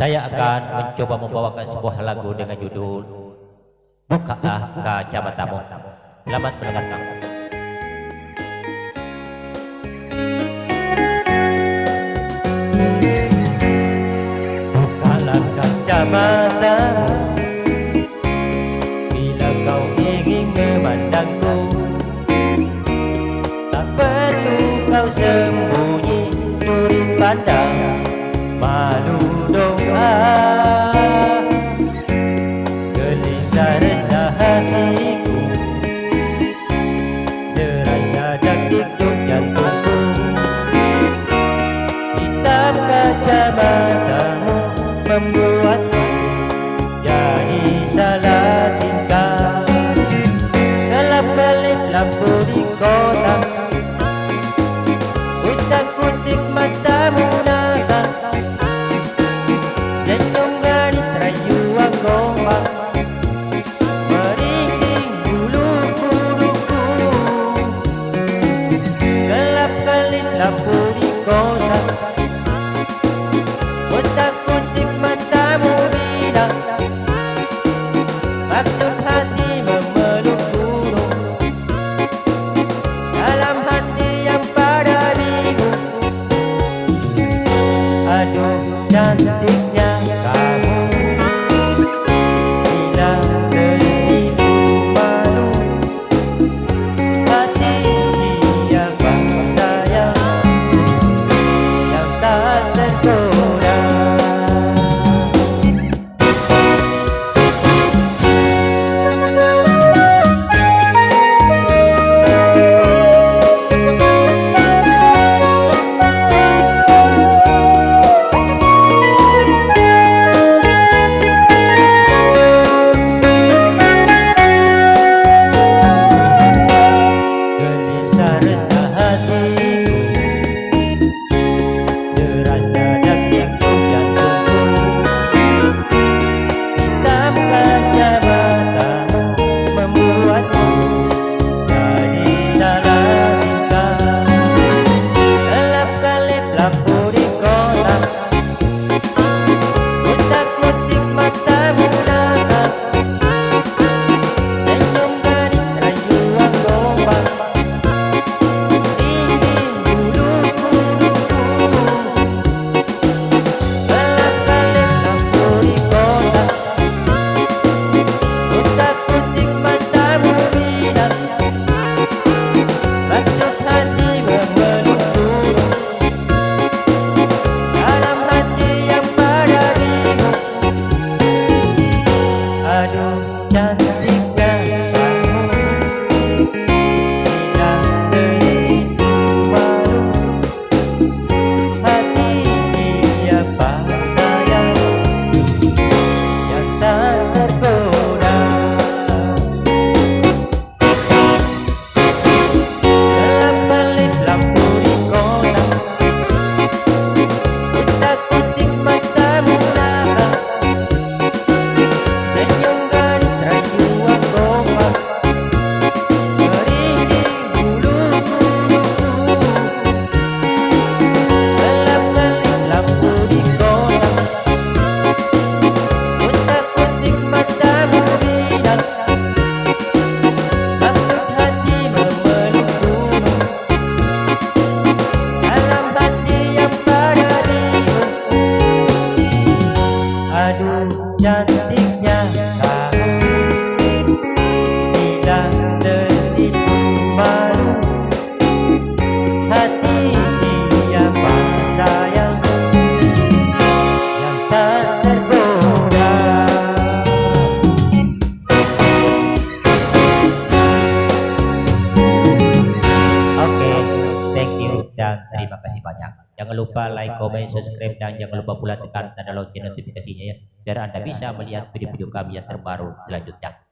Saya akan mencoba membawakan sebuah lagu dengan judul Bukalah Kacamatamu. Selamat mendengarkan. Bukalah kacamatamu bila kau ingin memandangku. Tak perlu kau sembunyi duri pandang malu doa. Gelisah resah hatiku, serasa detik-detik jantungku. Hitam kacamatamu membuatku jadi salah tingkah. Kelap-kelip lampu di kota, utak-utik matamu nakal. Senyum gadis rayuan gombang, merinding bulu kuduku. Kelap-kelip lampu di kota, utak-utik matamu bilang, maksud hati memeluk gunung, dalam hati yang pada bingung. Aduh cantiknya kamu, bila tertipu malu, hati siapa sayang yang tak tergoda. Gelisah resah hatiku, serasa detik-detik jantungku. Hitam kacamatamu membuatku jadi salah tingkah. Kelap-kelip lampu di kota, utak-utik matamu nakal. Senyum gadis rayuan gombang, merinding bulu kuduku. Kelap-kelip lampu di kota, utak-utik matamu bilang, maksud hati memeluk gunung, dalam hati yang pada bingung. Aduh cantiknya kamu, bila tertipu malu, hati siapa sayang yang tak tergoda. Kelap-kelip lampu di kota, utak-utik matamu nakal. Senyum gadis rayuan gombang, merinding bulu kuduku. Kelap-kelip lampu di kota, utak-utik matamu bilang, maksud hati memeluk gunung, dalam hati yang pada bingung. Aduh cantiknya kamu, bila tertipu malu, hati siapa sayang yang tak tergoda. Oke, thank you dan terima kasih banyak. Jangan lupa like, comment, subscribe, dan jangan lupa pula tekan tanda lonceng notifikasinya ya, biar Anda bisa melihat video-video kami yang terbaru selanjutnya.